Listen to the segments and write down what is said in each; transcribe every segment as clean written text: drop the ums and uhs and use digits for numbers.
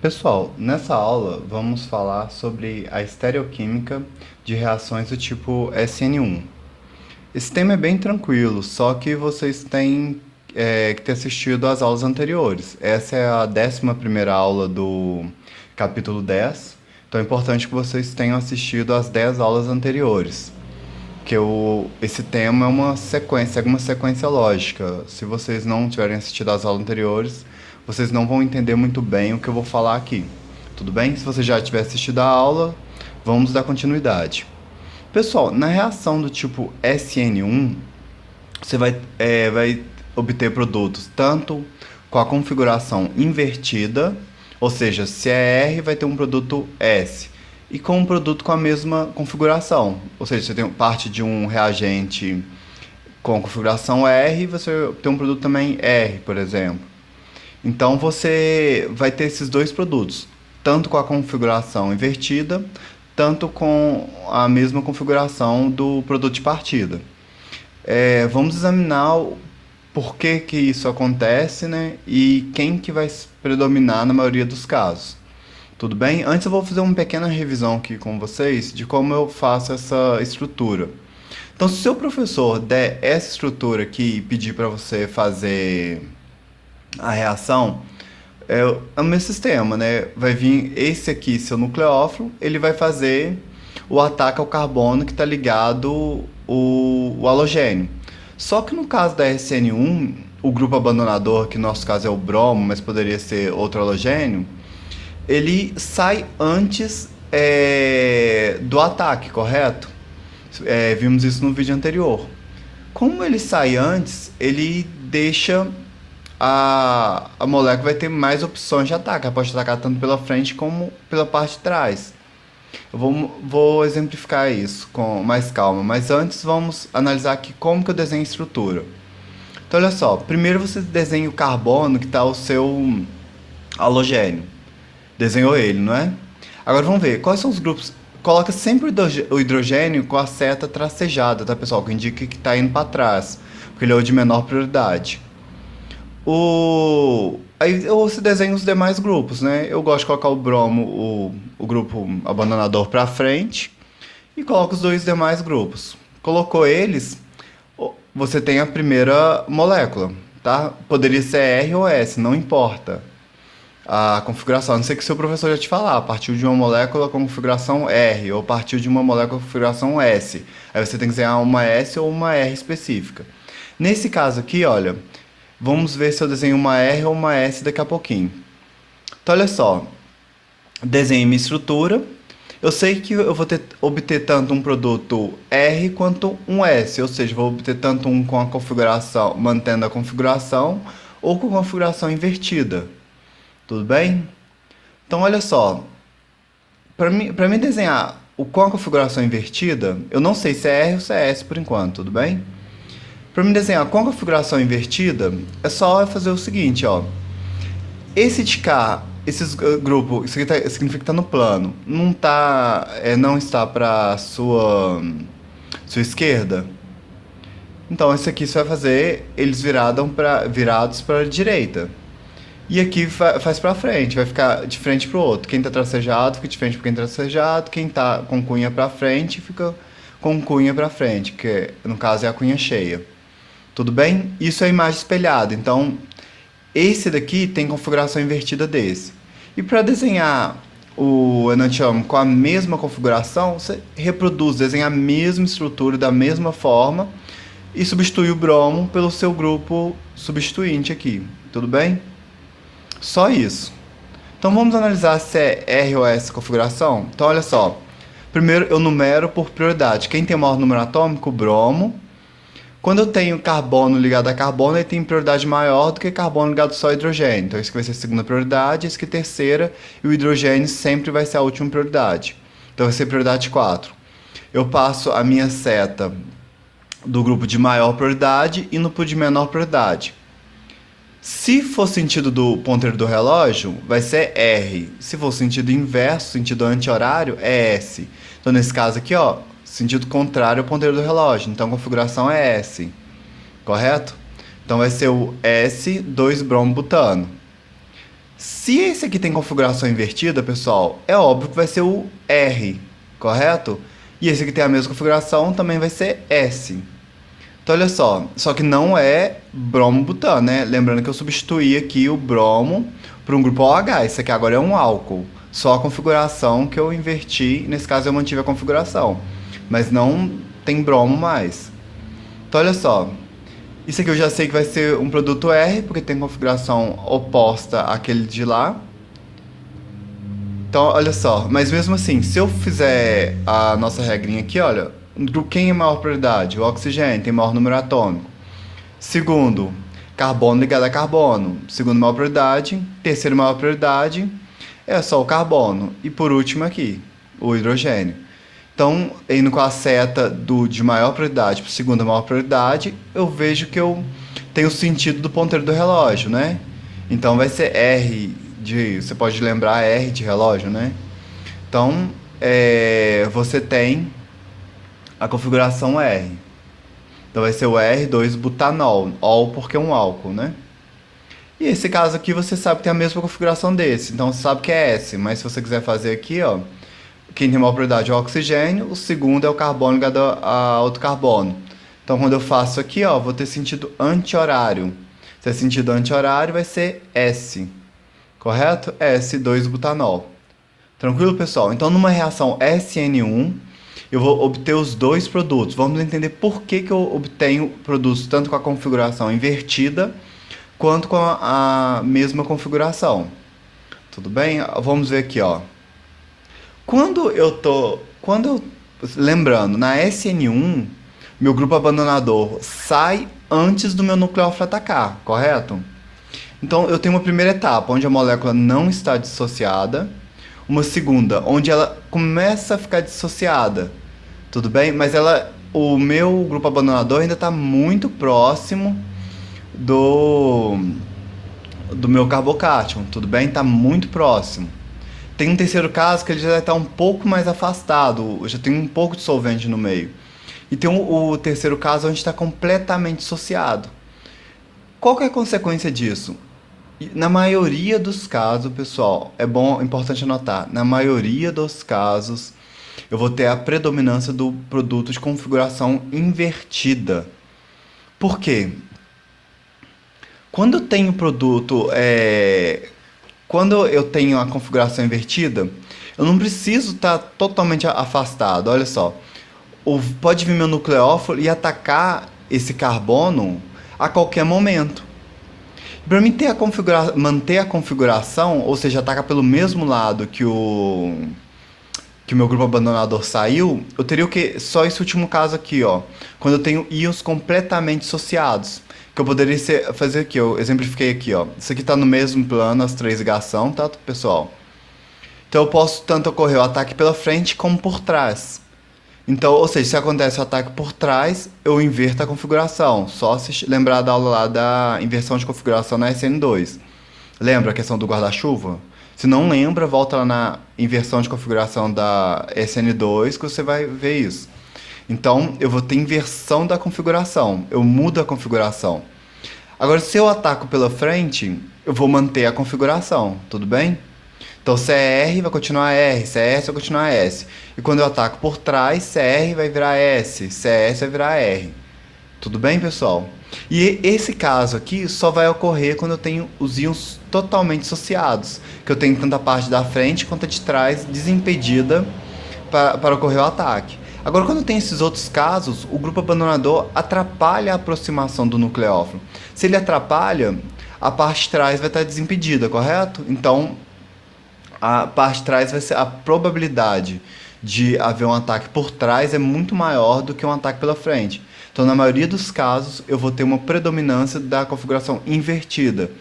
Pessoal, nessa aula vamos falar sobre a estereoquímica de reações do tipo SN1. Esse tema é bem tranquilo, só que vocês têm que ter assistido às aulas anteriores. Essa é a 11ª aula do capítulo 10, então é importante que vocês tenham assistido às 10 aulas anteriores, que esse tema é uma sequência, segue uma sequência lógica. Se vocês não tiverem assistido às aulas anteriores, vocês não vão entender muito bem o que eu vou falar aqui. Tudo bem? Se você já tiver assistido a aula, vamos dar continuidade. Pessoal, na reação do tipo SN1, você vai obter produtos tanto com a configuração invertida, ou seja, se é R, vai ter um produto S, e com um produto com a mesma configuração, ou seja, você tem parte de um reagente com configuração R, você tem um produto também R, por exemplo. Então você vai ter esses dois produtos, tanto com a configuração invertida, tanto com a mesma configuração do produto de partida. Vamos examinar o porquê que isso acontece, né? E quem que vai predominar na maioria dos casos. Tudo bem? Antes eu vou fazer uma pequena revisão aqui com vocês de como eu faço essa estrutura. Então, se o seu professor der essa estrutura aqui e pedir para você fazer a reação, é o mesmo sistema, né? Vai vir esse aqui, seu nucleófilo, ele vai fazer o ataque ao carbono que está ligado o halogênio. Só que no caso da SN1, o grupo abandonador, que no nosso caso é o bromo, mas poderia ser outro halogênio, ele sai antes do ataque, correto? Vimos isso no vídeo anterior. Como ele sai antes, ele deixa a molécula vai ter mais opções de ataque. Ela pode atacar tanto pela frente como pela parte de trás. Eu vou exemplificar isso com mais calma, mas antes vamos analisar aqui como que eu desenho a estrutura. Então olha só, primeiro você desenha o carbono que está o seu halogênio. Desenhou ele, não é? Agora vamos ver, quais são os grupos. Coloca sempre o hidrogênio com a seta tracejada, tá pessoal? Que indica que está indo para trás, porque ele é o de menor prioridade. Aí você desenha os demais grupos, né? Eu gosto de colocar o bromo, o grupo abandonador para frente, e coloco os dois demais grupos. Colocou eles, você tem a primeira molécula, tá? Poderia ser R ou S, não importa a configuração, a não ser que seu professor já te falar, partiu de uma molécula com configuração R, ou partiu de uma molécula com configuração S. Aí você tem que desenhar uma S ou uma R específica. Nesse caso aqui, olha, vamos ver se eu desenho uma R ou uma S daqui a pouquinho. Então, olha só. Desenho minha estrutura. Eu sei que eu vou obter tanto um produto R quanto um S. Ou seja, vou obter tanto um com a configuração, mantendo a configuração, ou com configuração invertida. Tudo bem? Então, olha só. Para mim desenhar com a configuração invertida, eu não sei se é R ou se é S por enquanto, tudo bem? Para me desenhar com a configuração invertida, é só fazer o seguinte, ó. Esse de cá, esses grupos, isso aqui significa que está no plano, não está para sua esquerda. Então esse aqui você vai fazer eles virados para a direita. E aqui faz para frente, vai ficar de frente para o outro. Quem está tracejado fica de frente para quem está tracejado, quem está com cunha para frente fica com cunha para frente, que no caso é a cunha cheia. Tudo bem? Isso é a imagem espelhada. Então, esse daqui tem configuração invertida desse. E para desenhar o enantiômero com a mesma configuração, você desenha a mesma estrutura da mesma forma e substitui o bromo pelo seu grupo substituinte aqui. Tudo bem? Só isso. Então, vamos analisar se é R ou S configuração? Então, olha só. Primeiro, eu numero por prioridade. Quem tem o maior número atômico? O bromo. Quando eu tenho carbono ligado a carbono, ele tem prioridade maior do que carbono ligado só a hidrogênio. Então, isso aqui vai ser a segunda prioridade, isso aqui é a terceira, e o hidrogênio sempre vai ser a última prioridade. Então, vai ser prioridade 4. Eu passo a minha seta do grupo de maior prioridade e no de menor prioridade. Se for sentido do ponteiro do relógio, vai ser R. Se for sentido inverso, sentido anti-horário, é S. Então, nesse caso aqui, ó, sentido contrário ao ponteiro do relógio. Então, a configuração é S. Correto? Então, vai ser o S2-bromo-butano. Se esse aqui tem configuração invertida, pessoal, é óbvio que vai ser o R, correto? E esse aqui tem a mesma configuração, também vai ser S. Então, olha só que não é bromo-butano, né? Lembrando que eu substituí aqui o bromo por um grupo OH. Esse aqui agora é um álcool. Só a configuração que eu inverti, nesse caso eu mantive a configuração. Mas não tem bromo mais. Então, olha só. Isso aqui eu já sei que vai ser um produto R, porque tem configuração oposta àquele de lá. Então, olha só. Mas mesmo assim, se eu fizer a nossa regrinha aqui, olha... Quem é maior prioridade? O oxigênio tem maior número atômico. Segundo, carbono ligado a carbono. Segundo maior prioridade. Terceiro maior prioridade é só o carbono. E por último aqui, o hidrogênio. Então, indo com a seta de maior prioridade para segunda maior prioridade, eu vejo que eu tenho o sentido do ponteiro do relógio, né? Então vai ser R de... Você pode lembrar R de relógio, né? Então, você tem a configuração R. Então vai ser o R2-butanol. Ol porque é um álcool, né? E esse caso aqui você sabe que tem a mesma configuração desse. Então você sabe que é S. Mas se você quiser fazer aqui, ó, quem tem maior prioridade é o oxigênio. O segundo é o carbono ligado a outro carbono. Então quando eu faço aqui, ó, vou ter sentido anti-horário. Se é sentido anti-horário, vai ser S. Correto? S2-butanol. Tranquilo, pessoal? Então numa reação SN1... eu vou obter os dois produtos. Vamos entender por que eu obtenho produtos tanto com a configuração invertida quanto com a mesma configuração. Tudo bem? Vamos ver aqui, ó. Lembrando, na SN1, meu grupo abandonador sai antes do meu nucleófilo atacar, correto? Então eu tenho uma primeira etapa onde a molécula não está dissociada. Uma segunda, onde ela começa a ficar dissociada, tudo bem? Mas o meu grupo abandonador ainda está muito próximo do meu carbocátion, tudo bem? Está muito próximo. Tem um terceiro caso que ele já está um pouco mais afastado, já tem um pouco de solvente no meio. E tem o terceiro caso onde está completamente dissociado. Qual que é a consequência disso? Na maioria dos casos, pessoal, importante anotar, na maioria dos casos, eu vou ter a predominância do produto de configuração invertida. Por quê? Quando eu tenho quando eu tenho a configuração invertida, eu não preciso estar totalmente afastado, olha só. Pode vir meu nucleófilo e atacar esse carbono a qualquer momento. Para mim manter a configuração, ou seja, atacar pelo mesmo lado que o meu grupo abandonador saiu, eu teria só esse último caso aqui, ó, quando eu tenho íons completamente dissociados, que eu poderia fazer aqui, eu exemplifiquei aqui, ó. Isso aqui está no mesmo plano, as três ligações, tá, pessoal? Então eu posso tanto ocorrer o ataque pela frente como por trás. Então, ou seja, se acontece o ataque por trás, eu inverto a configuração. Só se lembrar da aula lá da inversão de configuração na SN2. Lembra a questão do guarda-chuva? Se não lembra, volta lá na inversão de configuração da SN2 que você vai ver isso. Então, eu vou ter inversão da configuração. Eu mudo a configuração. Agora, se eu ataco pela frente, eu vou manter a configuração. Tudo bem? Então, se é R, vai continuar R. Se é S, vai continuar S. E quando eu ataco por trás, se é R, vai virar S. Se é S, vai virar R. Tudo bem, pessoal? E esse caso aqui só vai ocorrer quando eu tenho os íons totalmente dissociados. Que eu tenho tanto a parte da frente quanto a de trás desimpedida para ocorrer o ataque. Agora, quando tem esses outros casos, o grupo abandonador atrapalha a aproximação do nucleófilo. Se ele atrapalha, a parte de trás vai estar desimpedida, correto? Então, a parte de trás vai ser a probabilidade de haver um ataque por trás é muito maior do que um ataque pela frente. Então, na maioria dos casos, eu vou ter uma predominância da configuração invertida.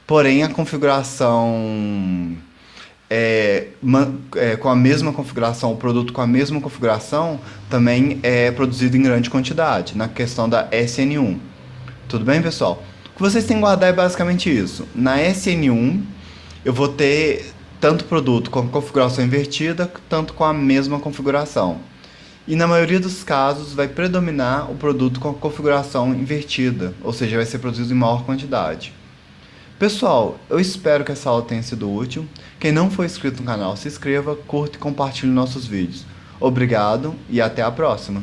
Porém, a configuração com a mesma configuração, o produto com a mesma configuração, também é produzido em grande quantidade, na questão da SN1. Tudo bem, pessoal? O que vocês têm que guardar é basicamente isso. Na SN1, eu vou ter tanto produto com configuração invertida, tanto com a mesma configuração. E na maioria dos casos vai predominar o produto com configuração invertida, ou seja, vai ser produzido em maior quantidade. Pessoal, eu espero que essa aula tenha sido útil. Quem não for inscrito no canal, se inscreva, curta e compartilhe nossos vídeos. Obrigado e até a próxima!